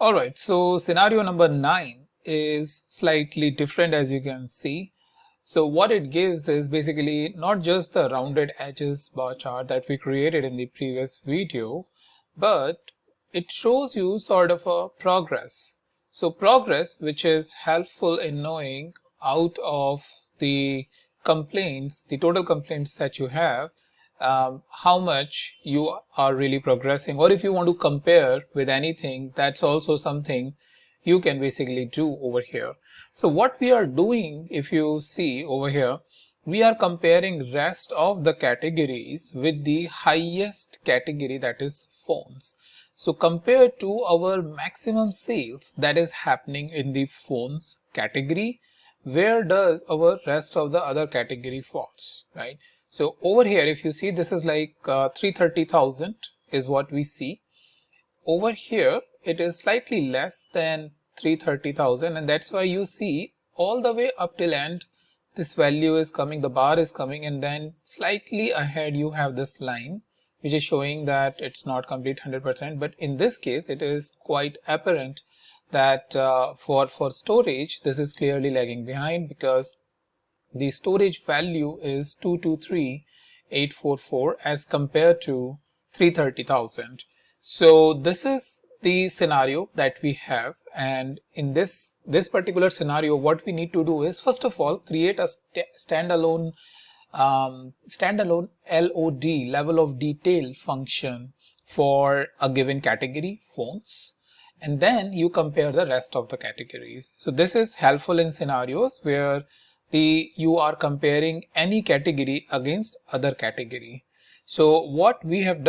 Alright, so scenario number 9 is slightly different, as you can see. So what it gives is basically not just the rounded edges bar chart that we created in the previous video, but it shows you sort of a progress. So progress, which is helpful in knowing out of the complaints, the total complaints that you have, how much you are really progressing, or if you want to compare with anything, that's also something you can basically do over here. So what we are doing, if you see over here, we are comparing rest of the categories with the highest category, that is phones. So compared to our maximum sales that is happening in the phones category, where does our rest of the other category falls, right? So over here, if you see, this is like 330,000 is what we see. Over here, it is slightly less than 330,000, and that's why you see all the way up till end, this value is coming, the bar is coming, and then slightly ahead you have this line, which is showing that it's not complete 100%. But in this case, it is quite apparent that for storage, this is clearly lagging behind, because the storage value is 223,844 as compared to 330,000. So this is the scenario that we have, and in this particular scenario, what we need to do is, first of all, create a standalone LOD, level of detail function, for a given category, phones, and then you compare the rest of the categories. So this is helpful in scenarios where you are comparing any category against other category. So what I have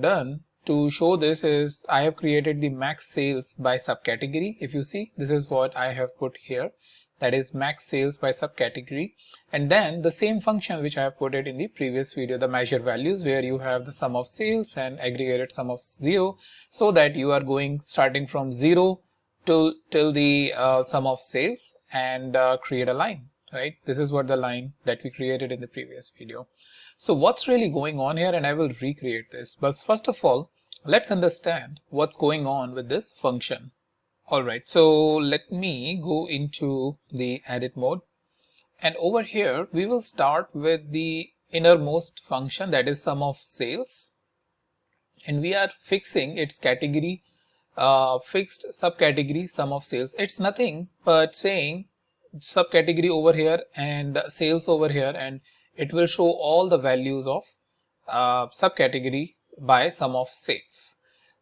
done to show this is, I have created the max sales by subcategory. If you see, this is what I have put here, that is max sales by subcategory, and then the same function which I have put it in the previous video, the measure values, where you have the sum of sales and aggregated sum of 0, so that you are going starting from 0 till the sum of sales, and create a line. Right, this is what the line that we created in the previous video. So what's really going on here, and I will recreate this, but first of all, let's understand what's going on with this function. All right, so let me go into the edit mode, and over here we will start with the innermost function, that is sum of sales, and we are fixing its category, fixed subcategory sum of sales. It's nothing but saying subcategory over here and sales over here, and it will show all the values of subcategory by sum of sales.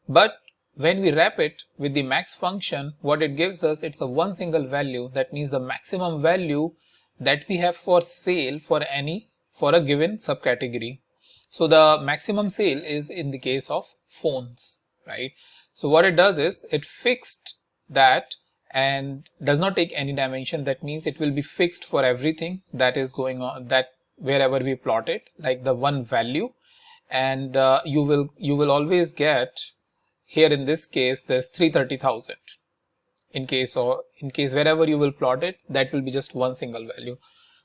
But when we wrap it with the max function, what it gives us, it's a one single value. That means the maximum value that we have for sale for a given subcategory. So the maximum sale is in the case of phones, right? So what it does is, it fixed that and does not take any dimension. That means it will be fixed for everything that is going on, that wherever we plot it, like the one value, and you will always get here, in this case, there's 330,000. In case wherever you will plot it, that will be just one single value.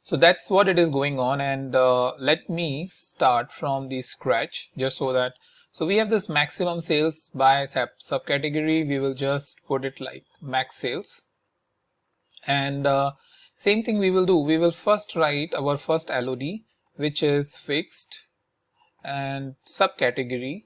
So that's what it is going on, and let me start from the scratch, just so that, so we have this maximum sales by subcategory. We will just put it like max sales, and same thing we will do. We will first write our first LOD, which is fixed and subcategory,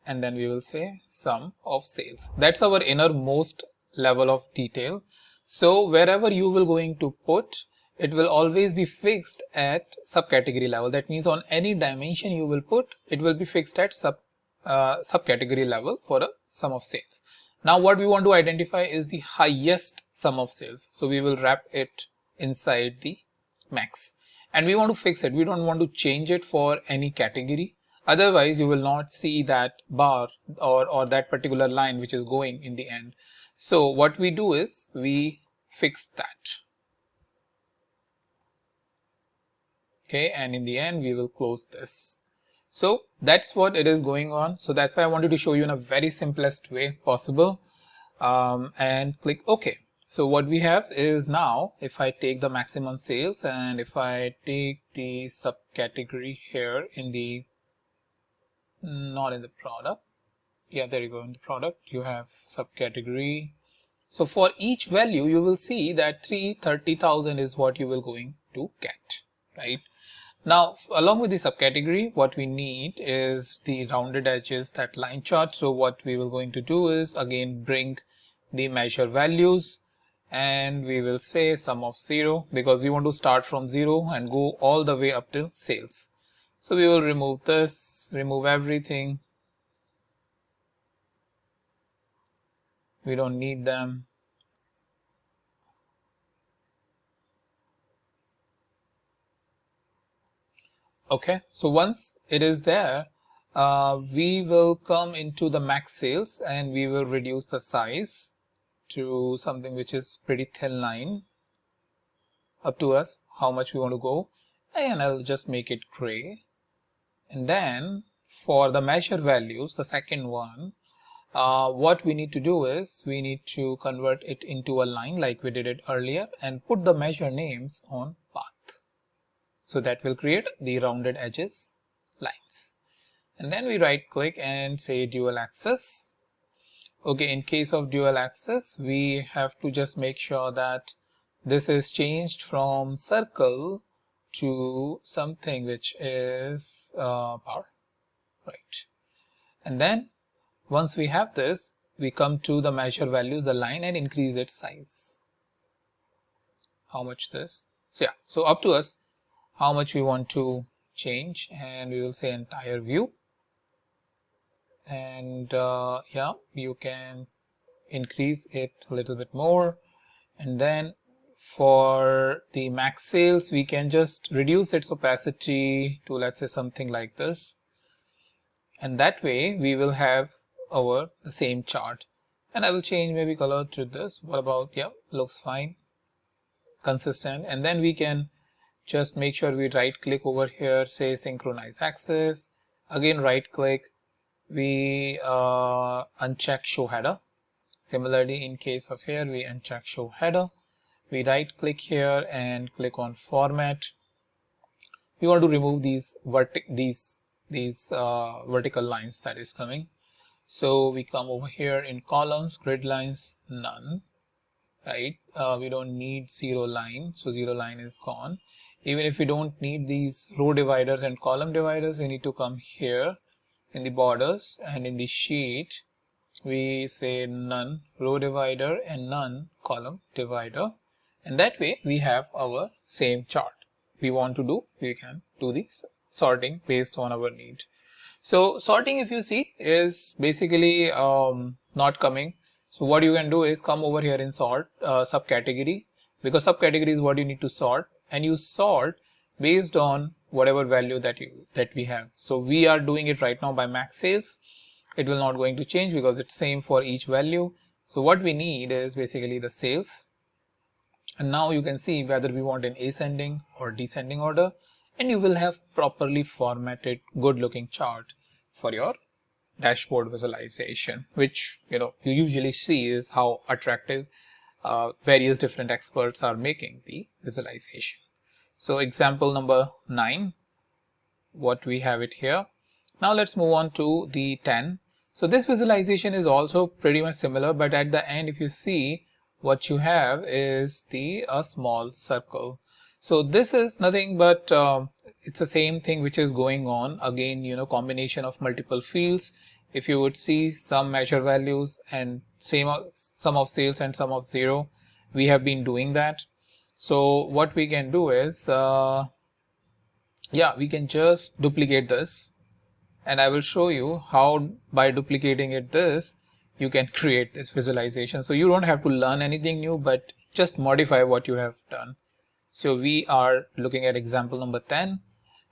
and then we will say sum of sales. That's our innermost level of detail. So wherever you will going to put, it will always be fixed at subcategory level. That means on any dimension you will put, it will be fixed at subcategory level for a sum of sales. Now what we want to identify is the highest sum of sales. So we will wrap it inside the max, and we want to fix it. We don't want to change it for any category. Otherwise you will not see that bar or that particular line which is going in the end. So what we do is, we fix that. Okay, and in the end we will close this. So that's what it is going on. So that's why I wanted to show you in a very simplest way possible, and click OK. So what we have is, now if I take the maximum sales and if I take the subcategory here in the, not in the product, yeah, there you go. In the product, you have subcategory. So for each value, you will see that 330,000 is what you will going to get, right? Now, along with the subcategory, what we need is the rounded edges, that line chart. So what we will going to do is again bring the measure values, and we will say sum of 0 because we want to start from 0 and go all the way up till sales. So we will remove this, remove everything. We don't need them. Okay, so once it is there, we will come into the max sales and we will reduce the size to something which is pretty thin line. Up to us how much we want to go, and I'll just make it gray. And then for the measure values, the second one, what we need to do is we need to convert it into a line like we did it earlier and put the measure names on path. So that will create the rounded edges lines. And then we right click and say dual axis. Okay, in case of dual axis, we have to just make sure that this is changed from circle to something which is bar, right? And then once we have this, we come to the measure values, the line, and increase its size. How much this? So yeah, so up to us how much we want to change, and we will say entire view. And yeah, you can increase it a little bit more. And then for the max sales, we can just reduce its opacity to, let's say, something like this. And that way we will have the same chart. And I will change maybe color to this. What about, yeah, looks fine, consistent. And then we can just make sure we right click over here, say synchronize axis. Again, right click, we uncheck show header. Similarly, in case of here, we uncheck show header. We right click here and click on format. We want to remove these vertical lines that is coming. So we come over here in columns, grid lines, none, right? We don't need zero line, so zero line is gone. Even if we don't need these row dividers and column dividers, we need to come here in the borders, and in the sheet we say none row divider and none column divider, and that way we have our same chart. We want to do, we can do the sorting based on our need. So sorting, if you see, is basically not coming. So what you can do is come over here in sort subcategory, because subcategory is what you need to sort, and you sort based on whatever value that we have. So we are doing it right now by max sales. It will not going to change because it's same for each value. So what we need is basically the sales. And now you can see whether we want an ascending or descending order, and you will have properly formatted, good looking chart for your dashboard visualization, which you usually see is how attractive various different experts are making the visualization. So example number 9, what we have it here. Now let's move on to the 10. So this visualization is also pretty much similar, but at the end, if you see, what you have is a small circle. So this is nothing but it's the same thing which is going on again, combination of multiple fields. If you would see some measure values and sum of sales and sum of 0, we have been doing that. So what we can do is yeah, we can just duplicate this, and I will show you how by duplicating this you can create this visualization. So you don't have to learn anything new, but just modify what you have done. So we are looking at example number 10,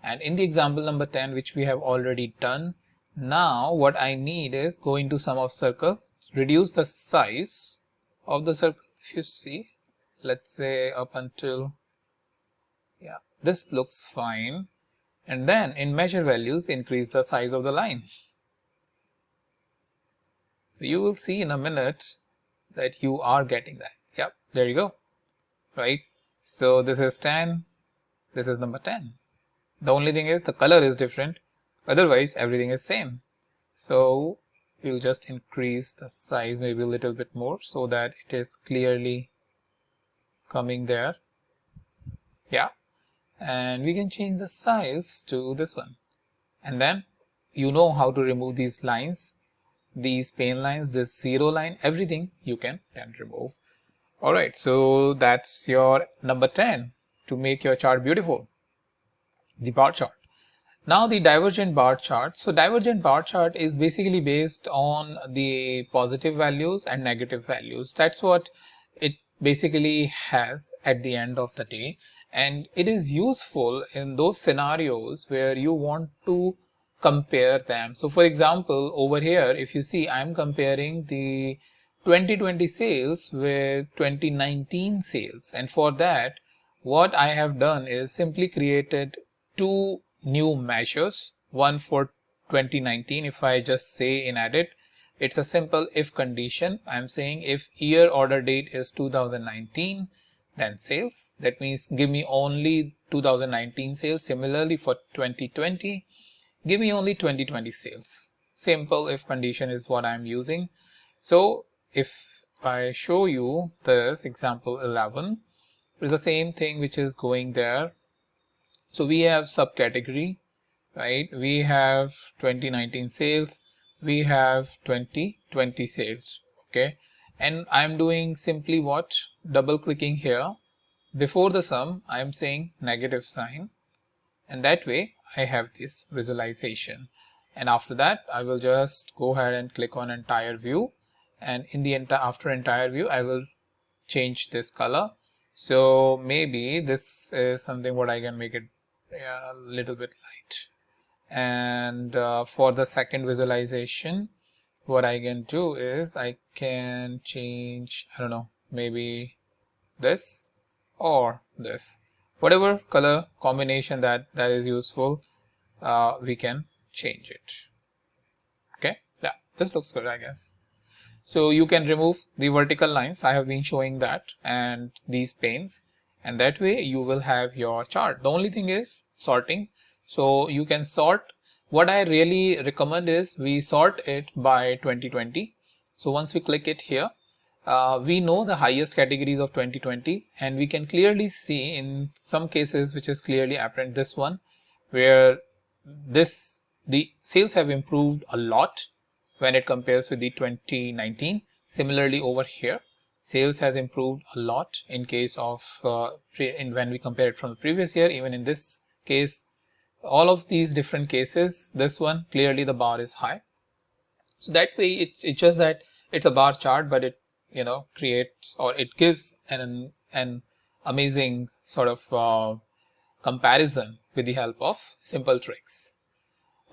and in the example number 10, which we have already done, now what I need is go into sum of circle, reduce the size of the circle. If you see, let's say up until, yeah, this looks fine. And then in measure values, increase the size of the line. So you will see in a minute that you are getting that. Yep, there you go, right? So this is 10, this is number 10. The only thing is the color is different, otherwise everything is same. So we'll just increase the size maybe a little bit more so that it is clearly coming there. Yeah, and we can change the size to this one, and then you know how to remove these lines, these pane lines, this zero line, everything you can then remove. All right, so that's your number 10 to make your chart beautiful, the bar chart. Now the divergent bar chart. So divergent bar chart is basically based on the positive values and negative values. That's what it basically has at the end of the day. And it is useful in those scenarios where you want to compare them. So for example, over here, if you see, I'm comparing the 2020 sales with 2019 sales. And for that, what I have done is simply created two new measures, one for 2019. If I just say in edit, it's a simple if condition. I'm saying if year order date is 2019, then sales. That means give me only 2019 sales. Similarly for 2020, give me only 2020 sales. Simple if condition is what I'm using. So if I show you this example 11, it's the same thing which is going there. So we have subcategory, right? We have 2019 sales, we have 2020 sales, okay? And I'm doing simply what? Double clicking here. Before the sum, I'm saying negative sign, and that way I have this visualization. And after that, I will just go ahead and click on entire view, and in the after entire view, I will change this color. So maybe this is something what I can make it a little bit light. And for the second visualization, what I can do is I can change, I don't know, maybe this or this, whatever color combination that is useful, we can change it. Okay, yeah, this looks good, I guess. So you can remove the vertical lines. I have been showing that, and these panes, and that way you will have your chart. The only thing is sorting. So you can sort. What I really recommend is we sort it by 2020. So once we click it here, we know the highest categories of 2020, and we can clearly see in some cases, which is clearly apparent, this one, where the sales have improved a lot when it compares with the 2019. Similarly over here, sales has improved a lot in case of when we compare it from the previous year. Even in this case, all of these different cases, this one clearly the bar is high. So that way it's just that it's a bar chart, but it creates, or it gives an amazing sort of comparison with the help of simple tricks.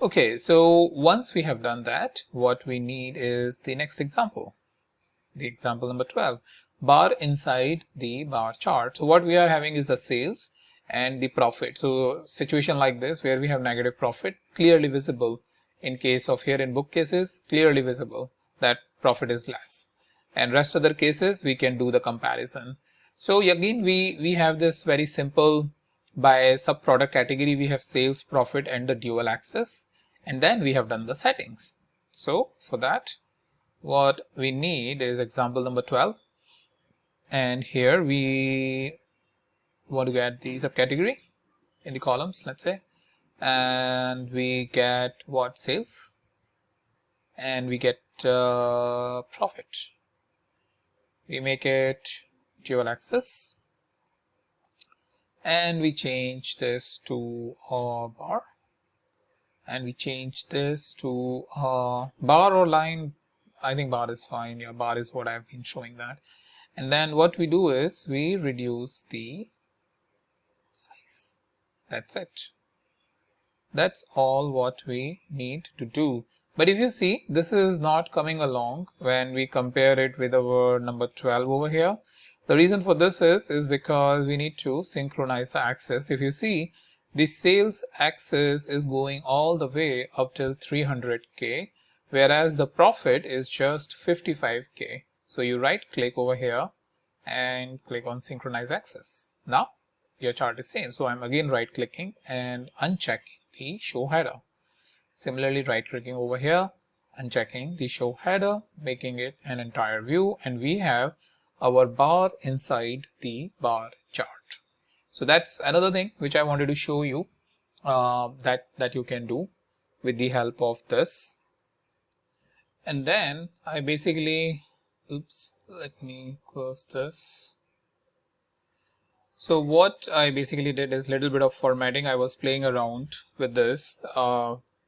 Okay, so once we have done that, what we need is the next example, the example number 12, bar inside the bar chart. So what we are having is the sales and the profit. So situation like this where we have negative profit, clearly visible. In case of here in bookcases, clearly visible that profit is less, and rest other cases we can do the comparison. So again, we have this very simple, by sub product category we have sales, profit, and the dual axis. And then we have done the settings. So for that, what we need is example number 12. And here we want to get the subcategory in the columns, let's say. And we get what? Sales. And we get profit. We make it dual axis. And we change this to a bar. And we change this to bar or line. I think bar is fine. Yeah, bar is what I've been showing that. And then what we do is we reduce the size. That's it. That's all what we need to do. But if you see, this is not coming along when we compare it with our number 12 over here. The reason for this is because we need to synchronize the axis. If you see, the sales axis is going all the way up till 300K, whereas the profit is just 55K. So you right click over here and click on synchronize axis. Now your chart is same. So I'm again right clicking and unchecking the show header. Similarly, right clicking over here unchecking the show header, making it an entire view, and we have our bar inside the bar chart. So that's another thing which I wanted to show you that you can do with the help of this. And then I basically, oops, let me close this. So what I basically did is a little bit of formatting. I was playing around with this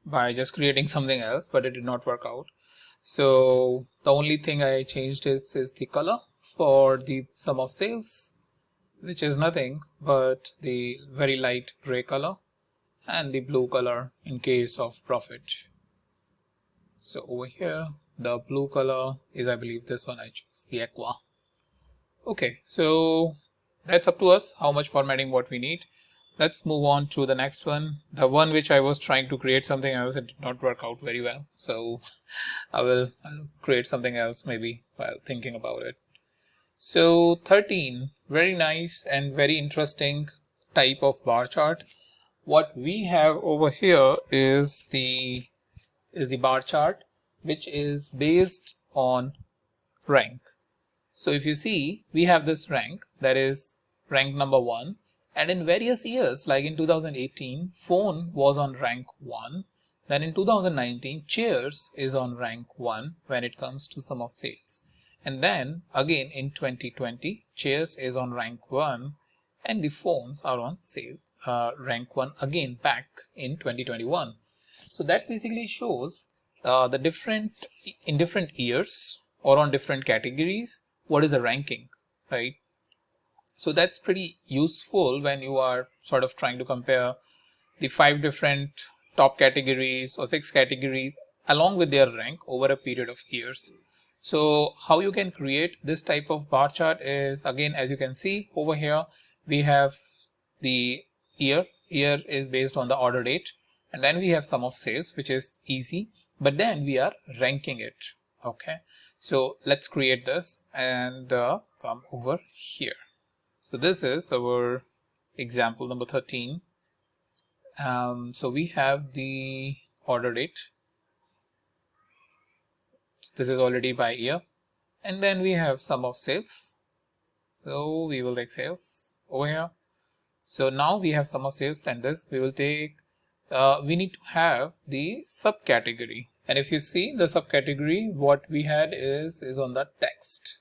by just creating something else, but it did not work out. So the only thing I changed is the color for the sum of sales, which is nothing but the very light gray color, and the blue color in case of profit. So over here, the blue color is, I believe, this one I chose, the aqua. Okay, so that's up to us, how much formatting what we need. Let's move on to the next one. The one which I was trying to create something else, it did not work out very well. So I'll create something else maybe while thinking about it. So 13, very nice and very interesting type of bar chart. What we have over here is the bar chart, which is based on rank. So if you see, we have this rank, that is rank number 1, and in various years, like in 2018, phone was on rank 1. Then in 2019, chairs is on rank 1 when it comes to sum of sales. And then again in 2020, chairs is on rank 1 and the phones are on sale, rank 1 again back in 2021. So that basically shows the in different years or on different categories, what is the ranking, right? So that's pretty useful when you are sort of trying to compare the 5 different top categories or 6 categories along with their rank over a period of years. So how you can create this type of bar chart is, again, as you can see over here, we have the year is based on the order date, and then we have sum of sales, which is easy, but then we are ranking it. Okay, so let's create this and come over here. So this is our example number 13. So we have the order date. This is already by year, and then we have sum of sales. So we will take sales over here. So now we have sum of sales, and this we will take, we need to have the subcategory. And if you see the subcategory, what we had is on the text.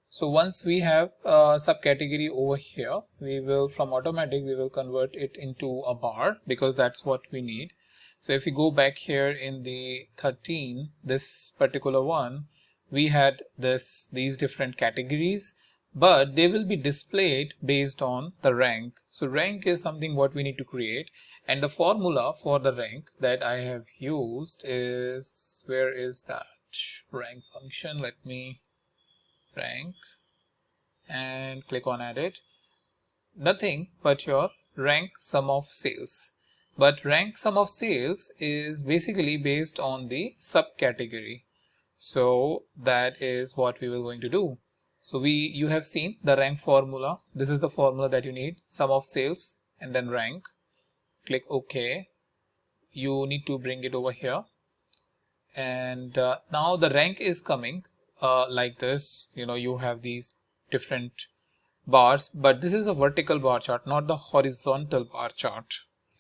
So once we have a subcategory over here, we will, from automatic, we will convert it into a bar because that's what we need. So if we go back here in the 13, this particular one, we had these different categories, but they will be displayed based on the rank. So rank is something what we need to create, and the formula for the rank that I have used is, where is that rank function? Let me rank and click on edit. Nothing but your rank sum of sales, but rank sum of sales is basically based on the subcategory. So that is what we were going to do. So you have seen the rank formula. This is the formula that you need, sum of sales and then rank. Click OK. You need to bring it over here, and now the rank is coming like this. You have these different bars, but this is a vertical bar chart, not the horizontal bar chart.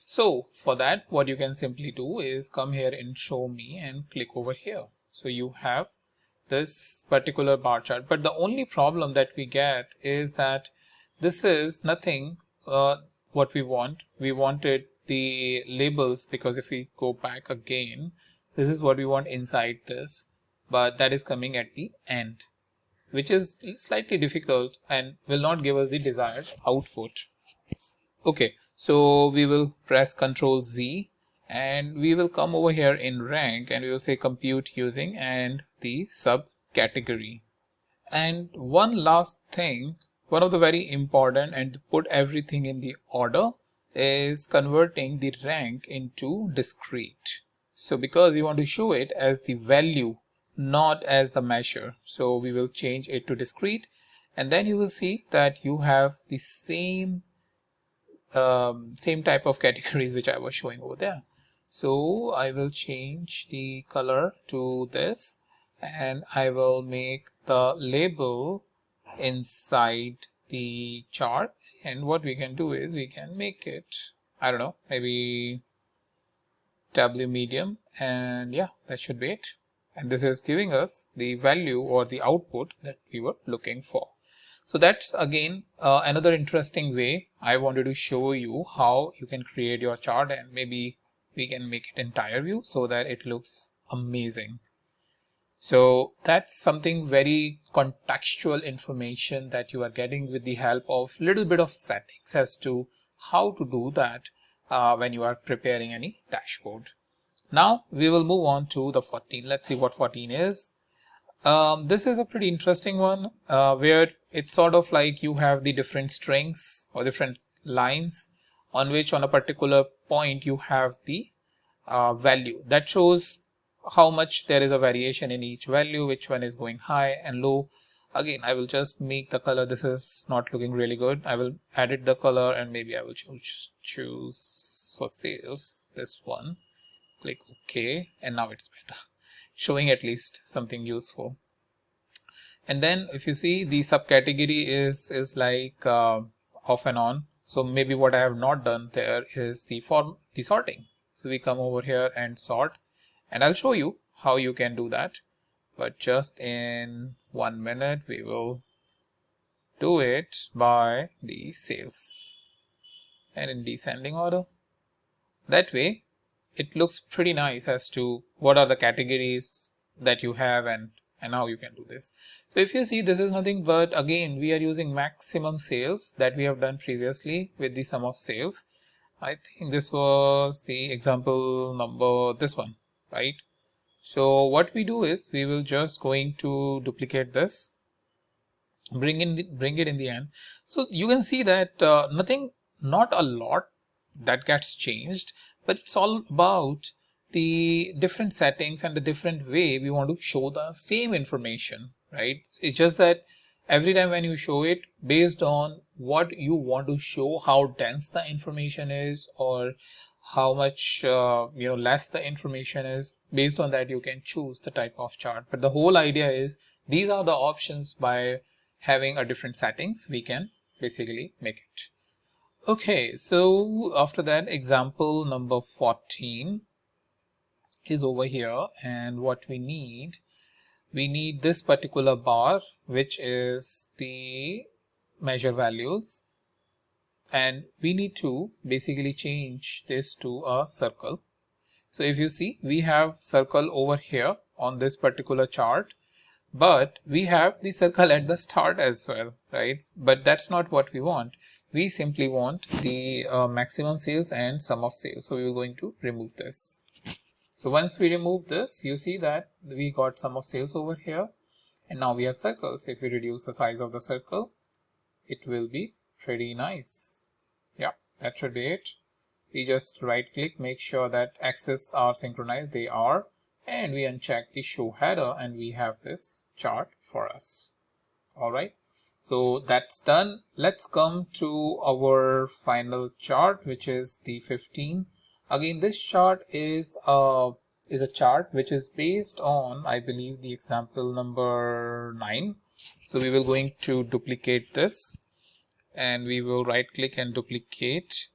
So for that, what you can simply do is come here in show me and click over here. So you have this particular bar chart, but the only problem that we get is that this is nothing what we want. We wanted the labels, because if we go back again, this is what we want inside this, but that is coming at the end, which is slightly difficult and will not give us the desired output. Okay, so we will press Ctrl Z and we will come over here in rank and we will say compute using and the subcategory. And one last thing, one of the very important, and to put everything in the order, is converting the rank into discrete. So because we want to show it as the value, not as the measure, so we will change it to discrete, and then you will see that you have the same type of categories which I was showing over there. So I will change the color to this, and I will make the label inside the chart. And what we can do is we can make it, I don't know, maybe Tableau medium, and yeah, that should be it. And this is giving us the value or the output that we were looking for. So that's again another interesting way. I wanted to show you how you can create your chart, and maybe we can make it entire view so that it looks amazing. So that's something very contextual information that you are getting with the help of little bit of settings as to how to do that when you are preparing any dashboard. Now we will move on to the 14. Let's see what 14 is. This is a pretty interesting one where it's sort of like you have the different strings or different lines on which on a particular point you have the value that shows how much there is a variation in each value, which one is going high and low. Again, I will just make the color. This is not looking really good. I will edit the color, and maybe I will choose for sales this one. Click OK, and now it's better, showing at least something useful. And then if you see, the subcategory is like off and on. So maybe what I have not done there is the sorting. So we come over here and sort, and I'll show you how you can do that. But just in 1 minute, we will do it by the sales and in descending order. That way, it looks pretty nice as to what are the categories that you have and how you can do this. So if you see, this is nothing but, again, we are using maximum sales that we have done previously with the sum of sales. I think this was the example number, this one, right? So what we do is we will just going to duplicate this, bring it in the end. So you can see that not a lot that gets changed, but it's all about the different settings and the different way we want to show the same information, right? It's just that every time when you show it, based on what you want to show, how dense the information is, or how much less the information is, based on that you can choose the type of chart. But the whole idea is these are the options. By having a different settings, we can basically make it. Okay, so after that, example number 14 is over here, and what we need this particular bar, which is the measure values, and we need to basically change this to a circle. So if you see, we have circle over here on this particular chart, but we have the circle at the start as well, right? But that's not what we want. We simply want the maximum sales and sum of sales. So we're going to remove this. So once we remove this, you see that we got sum of sales over here, and now we have circles. If we reduce the size of the circle, it will be pretty nice. Yeah, that should be it. We just right click, make sure that axes are synchronized. They are. And we uncheck the show header, and we have this chart for us. All right, so that's done. Let's come to our final chart, which is the 15. Again, this chart is a chart which is based on, I believe, the example number 9. So we will going to duplicate this, and we will right click and duplicate.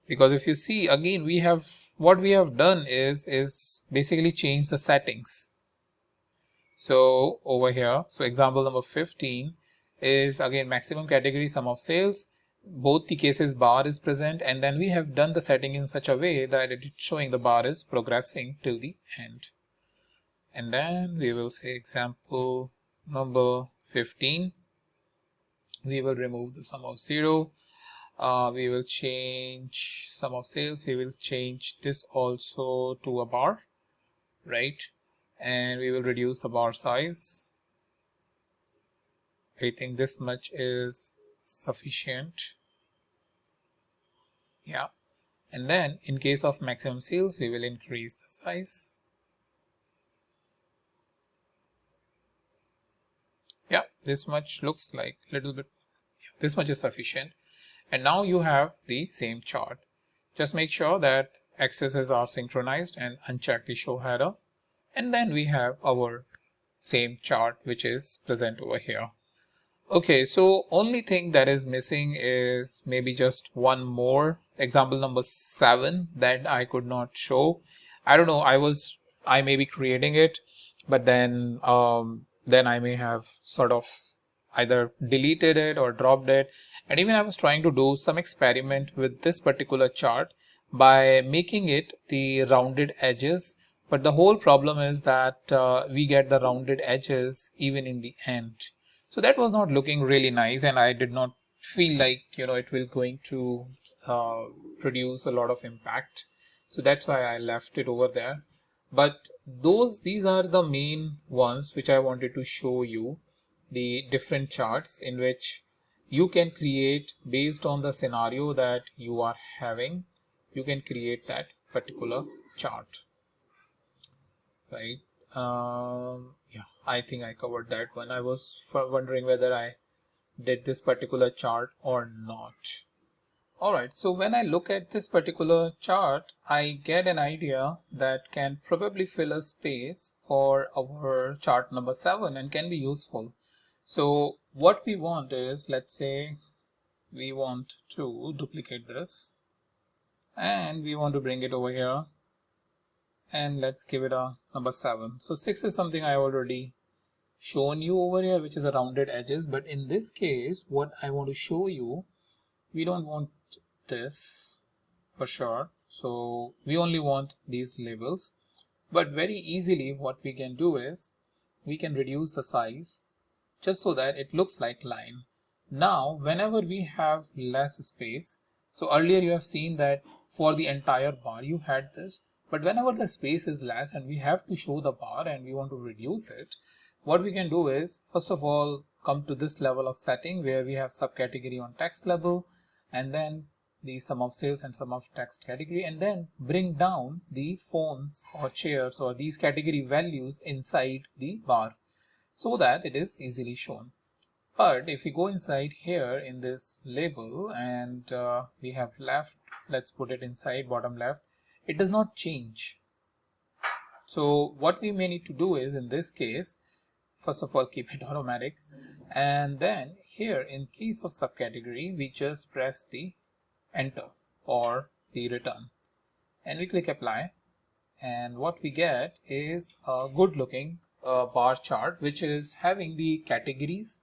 Because if you see, again, what we have done is basically change the settings. So over here, so example number 15 is again maximum category, sum of sales. Both the cases bar is present, and then we have done the setting in such a way that it is showing the bar is progressing till the end. And then we will say example number 15. We will remove the sum of 0. We will change sum of sales. We will change this also to a bar, right? And we will reduce the bar size. I think this much is sufficient. Yeah. And then in case of maximum sales, we will increase the size. Yeah, this much looks like a little bit. Yeah, this much is sufficient. And now you have the same chart. Just make sure that accesses are synchronized, and uncheck the show header. And then we have our same chart which is present over here. Okay, so only thing that is missing is maybe just one more example number 7 that I could not show. I don't know, I may be creating it, but then I may have sort of either deleted it or dropped it. And even I was trying to do some experiment with this particular chart by making it the rounded edges, but the whole problem is that we get the rounded edges even in the end. So that was not looking really nice, and I did not feel like, it will going to produce a lot of impact. So that's why I left it over there. But these are the main ones which I wanted to show you, the different charts in which you can create based on the scenario that you are having. You can create that particular chart, right? Yeah, I think I covered that one. I was wondering whether I did this particular chart or not. Alright, so when I look at this particular chart, I get an idea that can probably fill a space for our chart number 7 and can be useful. So what we want is, let's say we want to duplicate this and we want to bring it over here, and let's give it a number 7. So 6 is something I already shown you over here, which is a rounded edges. But in this case, what I want to show you, we don't want this for sure. So we only want these labels. But very easily what we can do is we can reduce the size just so that it looks like line. Now, whenever we have less space, so earlier you have seen that for the entire bar you had this, but whenever the space is less and we have to show the bar and we want to reduce it, what we can do is, first of all, come to this level of setting where we have subcategory on text level, and then the sum of sales and sum of text category, and then bring down the phones or chairs or these category values inside the bar so that it is easily shown. But if we go inside here in this label and we have left, let's put it inside bottom left, it does not change. So what we may need to do is, in this case, first of all, keep it automatic, and then here in case of subcategory, we just press the enter or the return and we click apply, and what we get is a good looking bar chart which is having the categories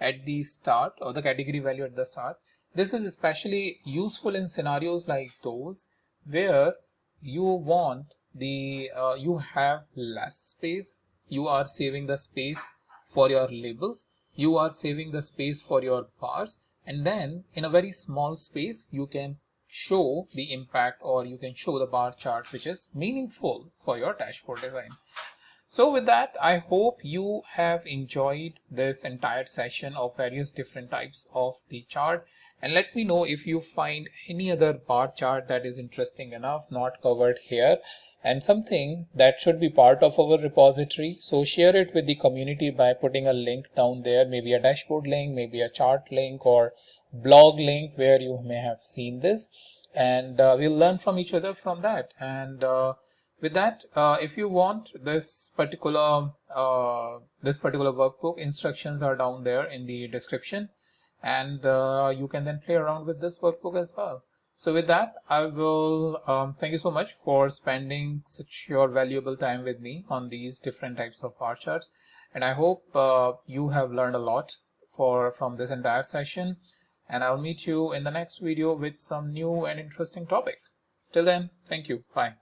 at the start or the category value at the start. This is especially useful in scenarios like those where you want you have less space, you are saving the space for your labels, you are saving the space for your bars, and then in a very small space you can show the impact or you can show the bar chart which is meaningful for your dashboard design. So with that, I hope you have enjoyed this entire session of various different types of the chart, and let me know if you find any other bar chart that is interesting enough not covered here and something that should be part of our repository. So share it with the community by putting a link down there, maybe a dashboard link, maybe a chart link or blog link where you may have seen this, and we'll learn from each other from that. And with that, if you want this particular workbook, instructions are down there in the description, and you can then play around with this workbook as well. So with that, I will thank you so much for spending such your valuable time with me on these different types of bar charts, and I hope you have learned a lot from this entire session, and I'll meet you in the next video with some new and interesting topic. Till then, thank you. Bye.